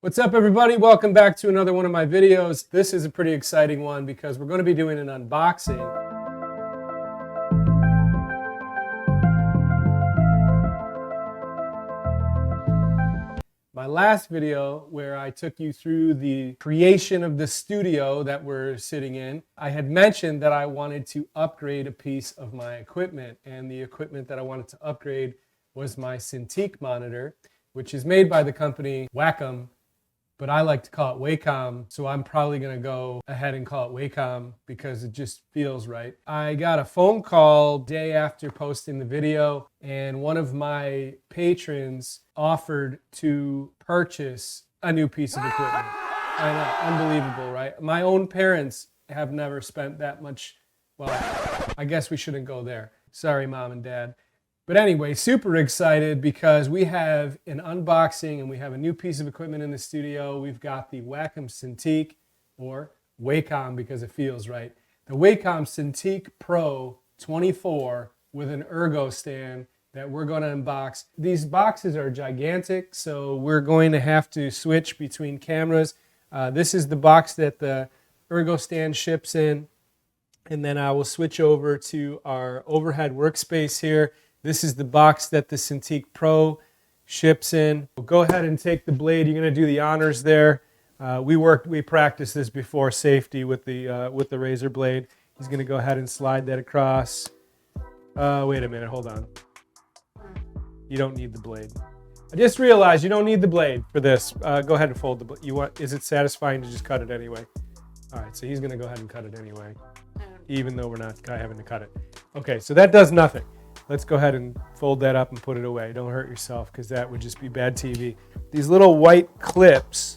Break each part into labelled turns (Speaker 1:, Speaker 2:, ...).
Speaker 1: What's up, everybody? Welcome back to another one of my videos. This is a pretty exciting one because we're going to be doing an unboxing. My last video, where I took you through the creation of the studio that we're sitting in, I had mentioned that I wanted to upgrade a piece of my equipment, and the equipment that I wanted to upgrade was my Cintiq monitor, which is made by the company Wacom, but I like to call it Wacom, so I'm probably going to go ahead and call it Wacom because it just feels right. I got a phone call day after posting the video, and one of my patrons offered to purchase a new piece of equipment. I know, unbelievable, right? My own parents have never spent that much. Well, I guess we shouldn't go there. Sorry, Mom and Dad. But anyway, super excited because we have an unboxing and we have a new piece of equipment in the studio. We've got the Wacom Cintiq, or Wacom because it feels right. The Wacom Cintiq Pro 24 with an Ergo stand that we're going to unbox. These boxes are gigantic, so we're going to have to switch between cameras. This is the box that the Ergo stand ships in, and then I will switch over to our overhead workspace here. This is the box that the Cintiq Pro ships in. We'll go ahead and take the blade. You're going to do the honors there. We practiced this before, safety with the razor blade. He's going to go ahead and slide that across. Wait a minute, hold on. You don't need the blade. I just realized you don't need the blade for this. Go ahead and fold the blade. Is it satisfying to just cut it anyway? All right, so he's going to go ahead and cut it anyway, even though we're not having to cut it. Okay, so that does nothing. Let's go ahead and fold that up and put it away. Don't hurt yourself because that would just be bad TV. These little white clips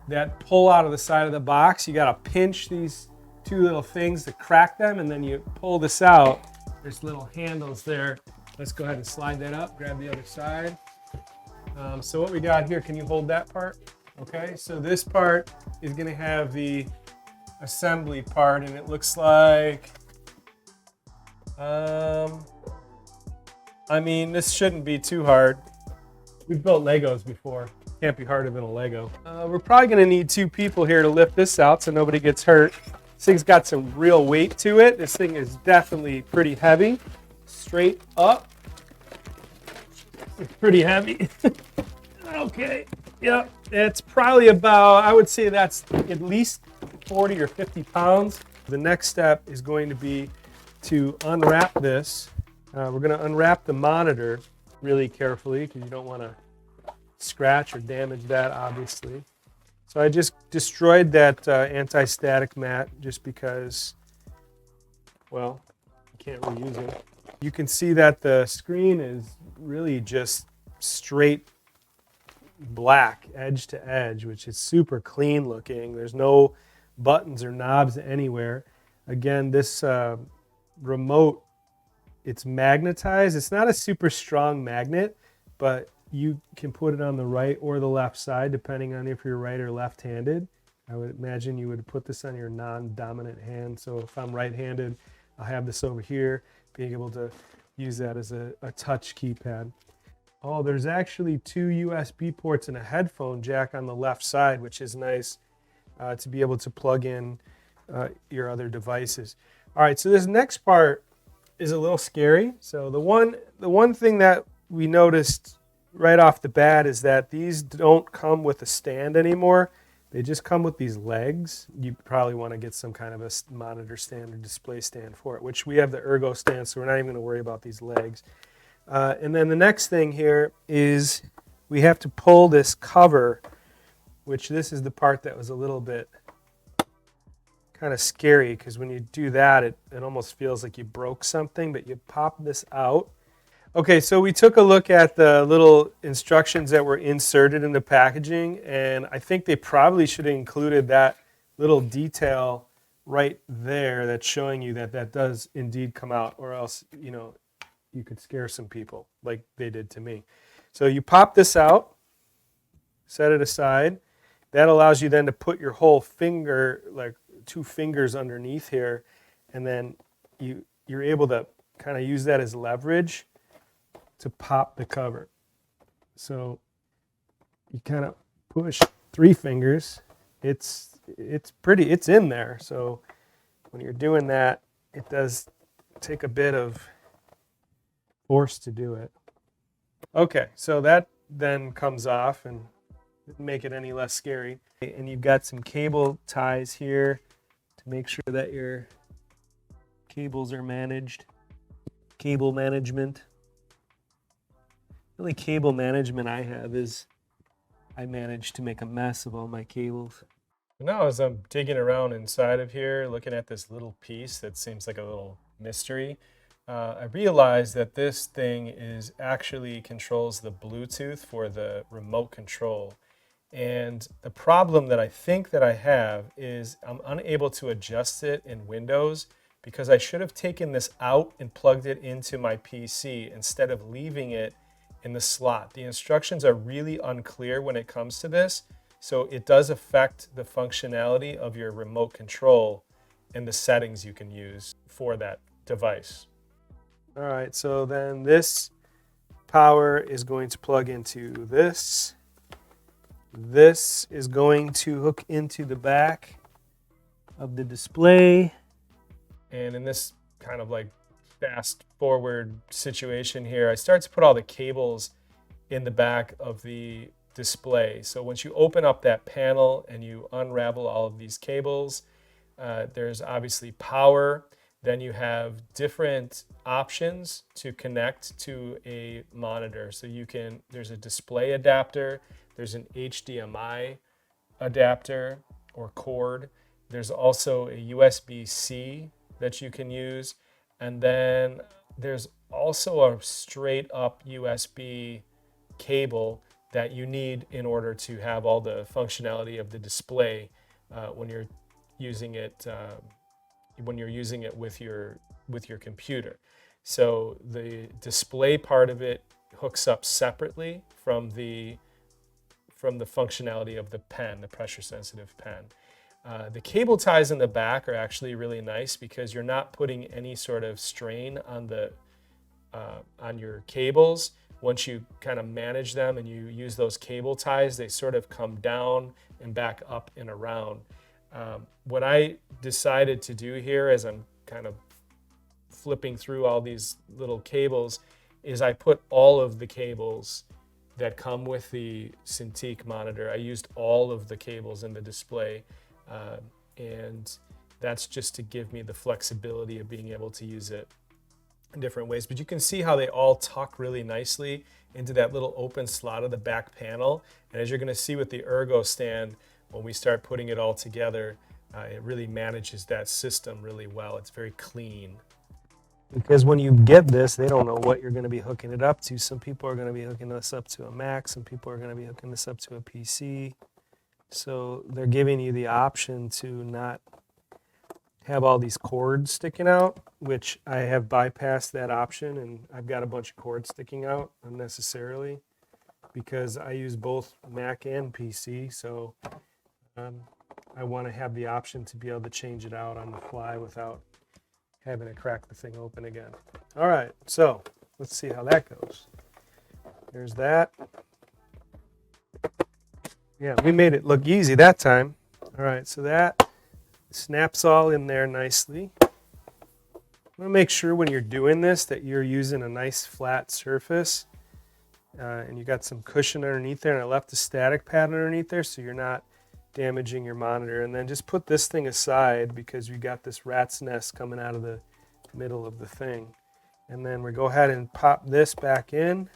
Speaker 1: that pull out of the side of the box, you got to pinch these two little things to crack them, and then you pull this out. There's little handles there. Let's go ahead and slide that up, grab the other side. So what we got here, can you hold that part? Okay, so this part is going to have the assembly part, and it looks like... I mean, this shouldn't be too hard. We've built Legos before. Can't be harder than a Lego. We're probably going to need two people here to lift this out so nobody gets hurt. This thing's got some real weight to it. This thing is definitely pretty heavy. Straight up. It's pretty heavy. Okay. Yep. It's probably about, I would say that's at least 40 or 50 pounds. The next step is going to be to unwrap this. We're going to unwrap the monitor really carefully because you don't want to scratch or damage that, obviously. So I just destroyed that anti-static mat just because, well, you can't reuse it. You can see that the screen is really just straight black, edge to edge, which is super clean looking. There's no buttons or knobs anywhere. Again, this remote, it's magnetized. It's not a super strong magnet, but you can put it on the right or the left side, depending on if you're right or left-handed. I would imagine you would put this on your non-dominant hand. So if I'm right-handed, I'll have this over here, being able to use that as a touch keypad. Oh, there's actually two USB ports and a headphone jack on the left side, which is nice to be able to plug in your other devices. All right, so this next part is a little scary. So the one thing that we noticed right off the bat is that these don't come with a stand anymore. They just come with these legs. You probably want to get some kind of a monitor stand or display stand for it, which we have the Ergo stand, so we're not even going to worry about these legs. And then the next thing here is we have to pull this cover, which this is the part that was a little bit kind of scary because when you do that, it almost feels like you broke something, but you pop this out. Okay, so we took a look at the little instructions that were inserted in the packaging, and I think they probably should have included that little detail right there that's showing you that that does indeed come out, or else, you know, you could scare some people like they did to me. So you pop this out, set it aside. That allows you then to put your whole finger, like two fingers underneath here, and then you're able to kind of use that as leverage to pop the cover. So you kind of push 3 fingers, it's in there. So when you're doing that, it does take a bit of force to do it. Okay, so that then comes off and didn't make it any less scary. And you've got some cable ties here to make sure that your cables are managed. Cable management. The only cable management I have is I managed to make a mess of all my cables. Now as I'm digging around inside of here, looking at this little piece that seems like a little mystery, I realized that this thing actually controls the Bluetooth for the remote control. And the problem that I think that I have is I'm unable to adjust it in Windows because I should have taken this out and plugged it into my PC instead of leaving it in the slot. The instructions are really unclear when it comes to this, so it does affect the functionality of your remote control and the settings you can use for that device. All right, so then this power is going to plug into this. This is going to hook into the back of the display. And in this kind of like fast forward situation here, I start to put all the cables in the back of the display. So once you open up that panel and you unravel all of these cables, there's obviously power. Then you have different options to connect to a monitor. So there's a display adapter, there's an HDMI adapter or cord. There's also a USB-C that you can use. And then there's also a straight up USB cable that you need in order to have all the functionality of the display when you're using it with your computer. So the display part of it hooks up separately from the functionality of the pen, the pressure sensitive pen. The cable ties in the back are actually really nice because you're not putting any sort of strain on your cables. Once you kind of manage them and you use those cable ties, they sort of come down and back up and around. What I decided to do here as I'm kind of flipping through all these little cables is I put all of the cables that come with the Cintiq monitor. I used all of the cables in the display, and that's just to give me the flexibility of being able to use it in different ways. But you can see how they all tuck really nicely into that little open slot of the back panel. And as you're going to see with the Ergo stand, when we start putting it all together, it really manages that system really well. It's very clean. Because when you get this, they don't know what you're going to be hooking it up to. Some people are going to be hooking this up to a Mac. Some people are going to be hooking this up to a PC. So they're giving you the option to not have all these cords sticking out, which I have bypassed that option, and I've got a bunch of cords sticking out unnecessarily because I use both Mac and PC. So I want to have the option to be able to change it out on the fly without having to crack the thing open again. All right, so let's see how that goes. There's that. Yeah, we made it look easy that time. All right, so that snaps all in there nicely. I want to make sure when you're doing this that you're using a nice flat surface and you got some cushion underneath there, and I left a static pad underneath there so you're not damaging your monitor. And then just put this thing aside because you got this rat's nest coming out of the middle of the thing. And then we go ahead and pop this back in.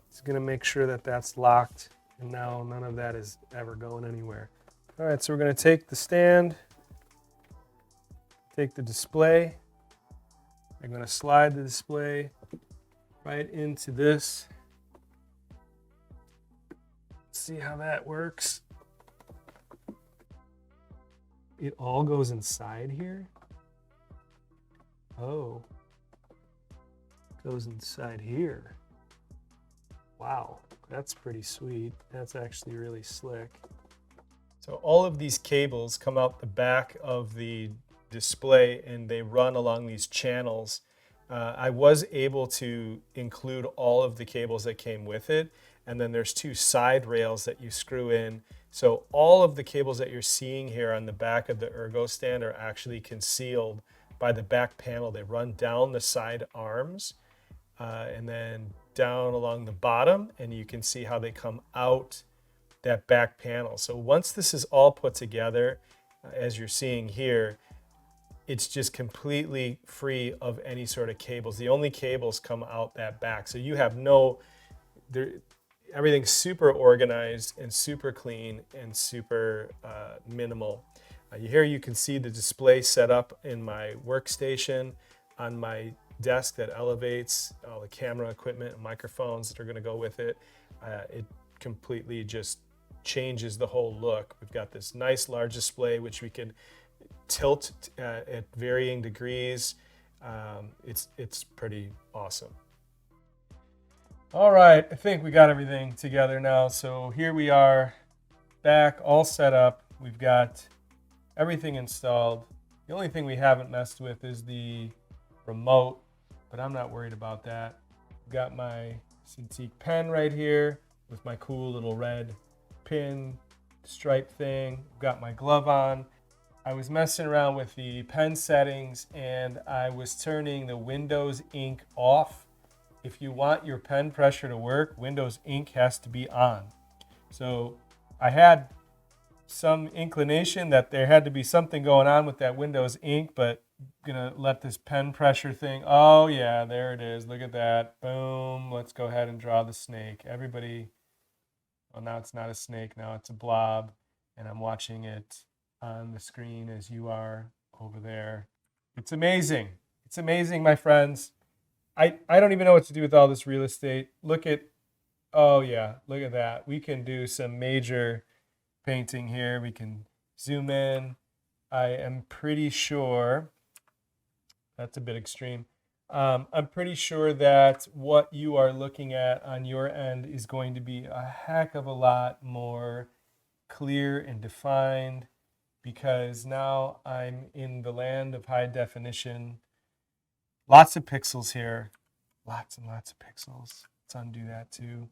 Speaker 1: It's going to make sure that that's locked, and now none of that is ever going anywhere. All right, so we're going to take the stand, take the display. I'm going to slide the display right into this. See how that works. It all goes inside here. Oh, it goes inside here. Wow, that's pretty sweet. That's actually really slick. So all of these cables come out the back of the display and they run along these channels. I was able to include all of the cables that came with it, and then there's 2 side rails that you screw in. So all of the cables that you're seeing here on the back of the Ergo stand are actually concealed by the back panel. They run down the side arms and then down along the bottom, and you can see how they come out that back panel. So once this is all put together, as you're seeing here, it's just completely free of any sort of cables. The only cables come out that back. So you have everything's super organized and super clean and super minimal. Here you can see the display set up in my workstation on my desk that elevates all the camera equipment and microphones that are going to go with it. It completely just changes the whole look. We've got this nice large display which we can tilt at varying degrees. It's pretty awesome. All right, I think we got everything together now. So here we are, back, all set up. We've got everything installed. The only thing we haven't messed with is the remote, but I'm not worried about that. I've got my Cintiq pen right here with my cool little red pin stripe thing. I've got my glove on. I was messing around with the pen settings and I was turning the Windows ink off. If you want your pen pressure to work, Windows ink has to be on. So I had some inclination that there had to be something going on with that Windows ink, but I'm gonna let this pen pressure thing, oh yeah, there it is, look at that, boom. Let's go ahead and draw the snake. Everybody, well, now it's not a snake, now it's a blob, and I'm watching it on the screen as you are over there. It's amazing. It's amazing, my friends. I don't even know what to do with all this real estate. Look at, oh yeah, look at that. We can do some major painting here. We can zoom in. I am pretty sure, that's a bit extreme. I'm pretty sure that what you are looking at on your end is going to be a heck of a lot more clear and defined, because now I'm in the land of high definition. Lots of pixels here. Lots and lots of pixels. Let's undo that too.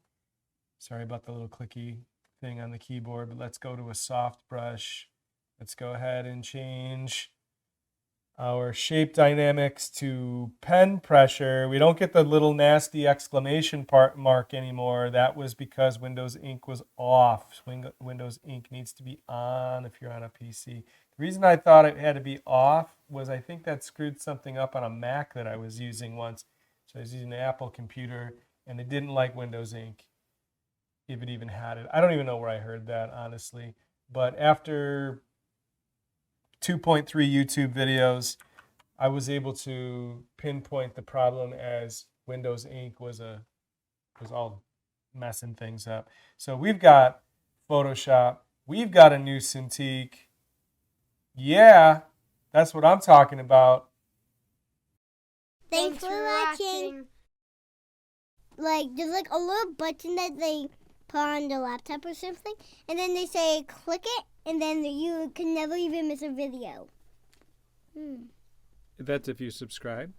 Speaker 1: Sorry about the little clicky thing on the keyboard, but let's go to a soft brush. Let's go ahead and change our shape dynamics to pen pressure. We don't get the little nasty exclamation mark anymore. That was because Windows Ink was off. Windows Ink needs to be on if you're on a PC. The reason I thought it had to be off was I think that screwed something up on a Mac that I was using once. So I was using an Apple computer and it didn't like Windows Ink, if it even had it. I don't even know where I heard that, honestly. But after 2.3 YouTube videos, I was able to pinpoint the problem as Windows Ink was all messing things up. So we've got Photoshop. We've got a new Cintiq. Yeah, that's what I'm talking about.
Speaker 2: Thanks for watching. Like, there's like a little button that they put on the laptop or something, and then they say click it, and then you can never even miss a video.
Speaker 1: That's if you subscribe.